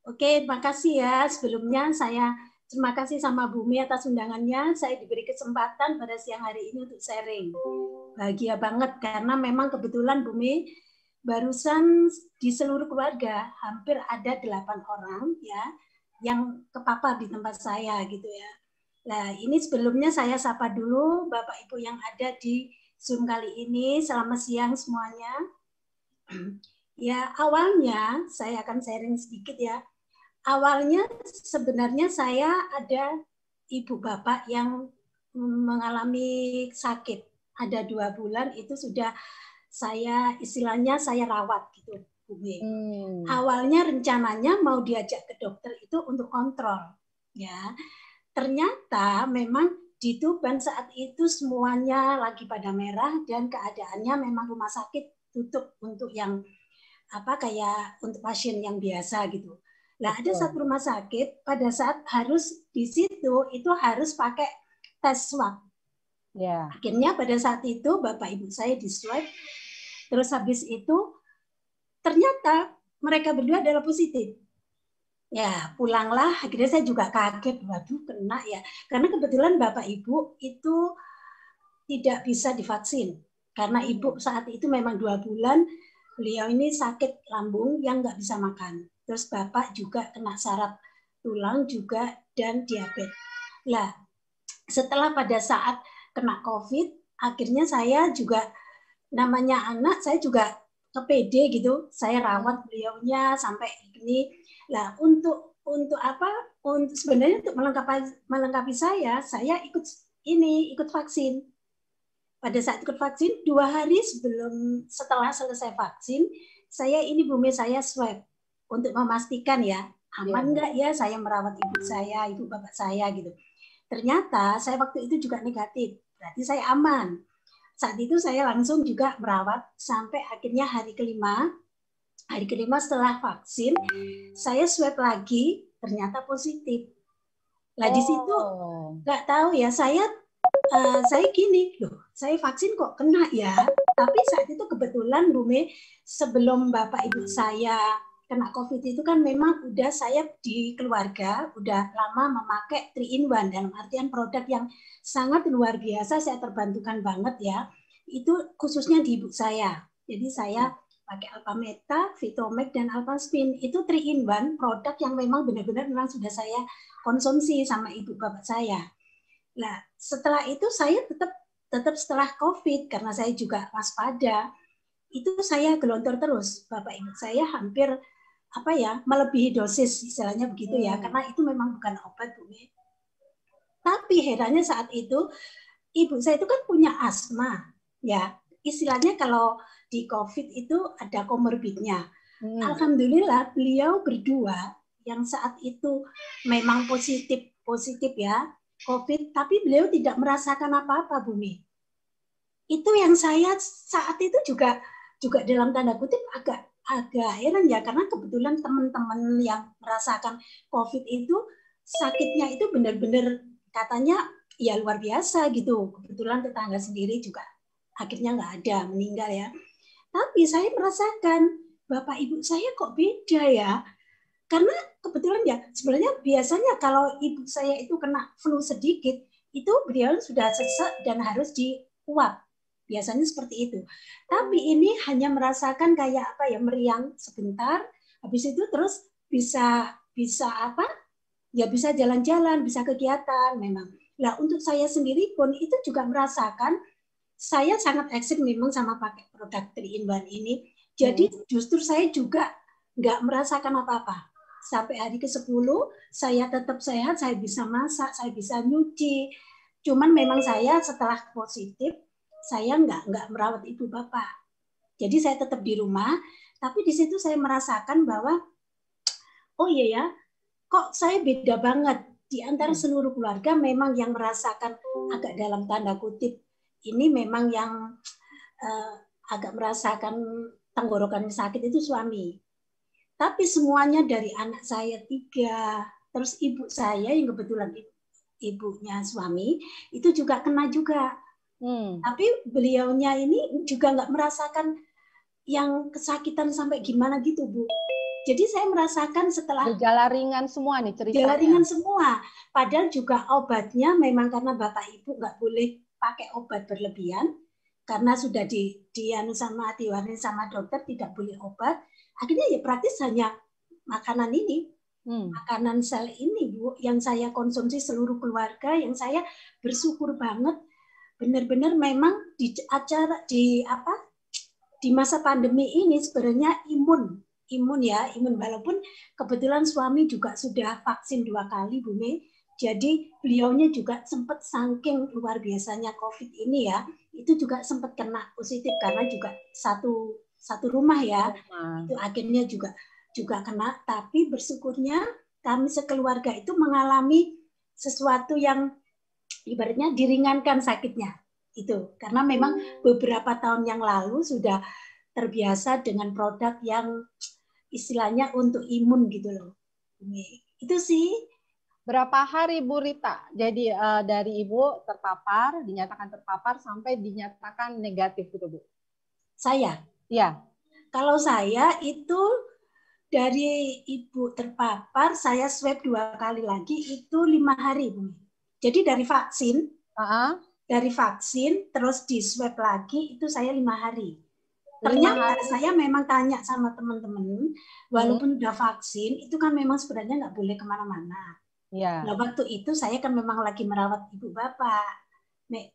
Oke, terima kasih ya. Sebelumnya saya terima kasih sama Bumi atas undangannya. Saya diberi kesempatan pada siang hari ini untuk sharing. Bahagia banget karena memang kebetulan Bumi barusan di seluruh keluarga hampir ada 8 orang ya yang kepapar di tempat saya gitu ya. Nah, ini sebelumnya saya sapa dulu Bapak Ibu yang ada di Zoom kali ini. Selamat siang semuanya. Ya, awalnya saya akan sharing sedikit ya. Awalnya sebenarnya saya ada ibu bapak yang mengalami sakit. Ada 2 bulan itu sudah saya istilahnya saya rawat gitu, Bumi. Awalnya rencananya mau diajak ke dokter itu untuk kontrol, ya. Ternyata memang di Tuban saat itu semuanya lagi pada merah dan keadaannya memang rumah sakit tutup untuk yang kayak untuk pasien yang biasa gitu. Nah, ada satu rumah sakit pada saat harus di situ itu harus pakai tes swab. Yeah. Akhirnya pada saat itu Bapak Ibu saya di swab, terus habis itu ternyata mereka berdua adalah positif. Ya, pulanglah. Akhirnya saya juga kaget, waduh kena ya. Karena kebetulan Bapak Ibu itu tidak bisa divaksin. Karena Ibu saat itu memang 2 bulan, beliau ini sakit lambung yang nggak bisa makan. Terus Bapak juga kena saraf tulang juga dan diabetes. Lah, setelah pada saat kena COVID, akhirnya saya juga namanya anak, saya juga kepede gitu. Saya rawat beliaunya sampai ini. Lah, untuk apa? Untuk sebenarnya untuk melengkapi saya ikut vaksin. Pada saat ikut vaksin 2 hari setelah selesai vaksin, saya ini Bumi saya swab untuk memastikan ya aman nggak ya saya merawat ibu saya, ibu bapak saya gitu. Ternyata saya waktu itu juga negatif, berarti saya aman. Saat itu saya langsung juga merawat sampai akhirnya hari kelima setelah vaksin saya swab lagi ternyata positif. Lah di situ nggak tahu ya saya gini, loh, saya vaksin kok kena ya. Tapi saat itu kebetulan Bumi, sebelum Bapak Ibu saya kena COVID itu kan memang udah saya di keluarga, udah lama memakai 3-in-1, dalam artian produk yang sangat luar biasa, saya terbantukan banget ya. Itu khususnya di ibu saya. Jadi saya pakai Alpameta, Vitomax, dan Alphaspin. Itu 3-in-1, produk yang memang benar-benar memang sudah saya konsumsi sama ibu bapak saya. Nah, setelah itu saya tetap setelah COVID karena saya juga waspada, itu saya gelontor terus. Bapak Ibu saya hampir melebihi dosis istilahnya begitu ya, karena itu memang bukan obat, Bu. Tapi herannya saat itu ibu saya itu kan punya asma, ya. Istilahnya kalau di COVID itu ada komorbidnya. Alhamdulillah beliau berdua yang saat itu memang positif ya COVID, tapi beliau tidak merasakan apa-apa, Bumi. Itu yang saya saat itu juga dalam tanda kutip agak heran ya, karena kebetulan teman-teman yang merasakan COVID itu sakitnya itu benar-benar katanya ya luar biasa gitu. Kebetulan tetangga sendiri juga akhirnya nggak ada, meninggal ya. Tapi saya merasakan bapak ibu saya kok beda ya. Karena kebetulan ya sebenarnya biasanya kalau ibu saya itu kena flu sedikit, itu beliau sudah sesek dan harus diuap. Biasanya seperti itu. Tapi ini hanya merasakan kayak meriang sebentar, habis itu terus bisa ya bisa jalan-jalan, bisa kegiatan memang. Nah, untuk saya sendiri pun itu juga merasakan saya sangat ekstrim memang sama pakai produk 3-in-1 ini. Jadi justru saya juga nggak merasakan apa-apa. Sampai hari ke-10 saya tetap sehat, saya bisa masak, saya bisa nyuci. Cuman memang saya setelah positif, saya nggak merawat ibu bapak. Jadi saya tetap di rumah, tapi di situ saya merasakan bahwa oh iya ya, kok saya beda banget di antara seluruh keluarga. Memang yang merasakan agak dalam tanda kutip ini memang yang agak merasakan tenggorokan sakit itu suami. Tapi semuanya dari anak saya 3, terus ibu saya yang kebetulan ibunya suami itu juga kena juga. Tapi beliaunya ini juga nggak merasakan yang kesakitan sampai gimana gitu, Bu. Jadi saya merasakan setelah Gejala ringan semua nih gejala ceritanya. ringan semua. Padahal juga obatnya memang karena Bapak Ibu nggak boleh pakai obat berlebihan, karena sudah dianu sama diwarin sama dokter tidak boleh obat. Akhirnya ya praktis hanya makanan ini, makanan sel ini Bu, yang saya konsumsi seluruh keluarga, yang saya bersyukur banget. Benar-benar memang di acara di masa pandemi ini sebenarnya imun walaupun kebetulan suami juga sudah vaksin 2 kali Bu Mei, jadi beliaunya juga sempat saking luar biasanya COVID ini ya, itu juga sempat kena positif karena juga satu rumah ya, itu akhirnya juga kena, tapi bersyukurnya kami sekeluarga itu mengalami sesuatu yang ibaratnya diringankan sakitnya itu, karena memang beberapa tahun yang lalu sudah terbiasa dengan produk yang istilahnya untuk imun gitu loh. Itu sih. Berapa hari Bu Rita? Jadi dari Ibu terpapar, dinyatakan terpapar sampai dinyatakan negatif gitu Bu? Saya? Iya. Kalau saya itu dari Ibu terpapar, saya swab 2 kali lagi itu 5 hari Bu. Jadi dari vaksin terus di swab lagi itu saya 5 hari. Ternyata saya memang tanya sama teman-teman, walaupun udah vaksin, itu kan memang sebenarnya nggak boleh kemana-mana. Ya. Nah waktu itu saya kan memang lagi merawat ibu bapak.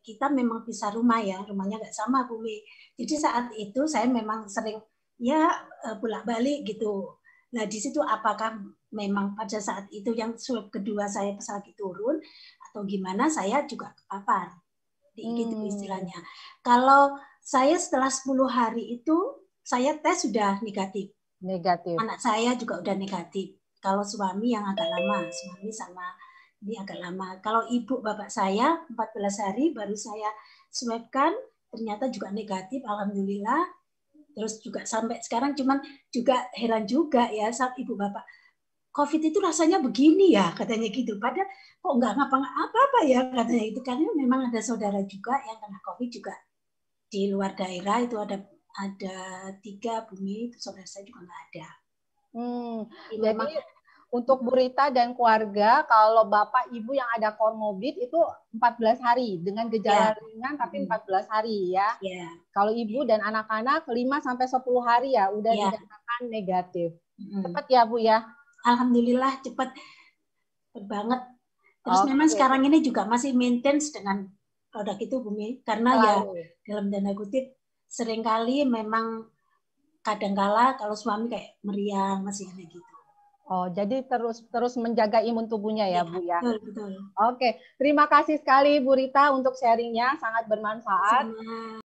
Kita memang pisah rumah ya, rumahnya nggak sama Bu Mi. Jadi saat itu saya memang sering ya bolak-balik gitu. Nah di situ apakah memang pada saat itu yang swab kedua saya pas lagi turun atau gimana, saya juga kepapar. Gitu istilahnya. Kalau saya setelah 10 hari itu saya tes sudah negatif. Anak saya juga udah negatif. Kalau suami yang agak lama, suami sama ini agak lama. Kalau ibu bapak saya 14 hari baru saya swabkan, ternyata juga negatif, alhamdulillah. Terus juga sampai sekarang, cuman juga heran juga ya saat ibu bapak, COVID itu rasanya begini ya, katanya gitu. Padahal kok nggak ngapa-apa ya, katanya itu. Karena memang ada saudara juga yang kena COVID juga di luar daerah, itu ada 3 bumi, itu saudara saya juga nggak ada. Jadi untuk Bu Rita dan keluarga, kalau Bapak Ibu yang ada komorbid itu 14 hari dengan gejala ringan tapi 14 hari ya. Kalau Ibu dan anak-anak 5-10 hari ya udah dinyatakan negatif. Cepat ya Bu ya. Alhamdulillah cepat banget. Terus memang sekarang ini juga masih maintain dengan produk itu Bumi, karena ya dalam tanda kutip seringkali memang kadangkala kalau suami kayak meriang masih ada gitu. Oh, jadi terus menjaga imun tubuhnya ya Bu ya. Betul. Oke, terima kasih sekali Bu Rita untuk sharingnya, sangat bermanfaat. Sama.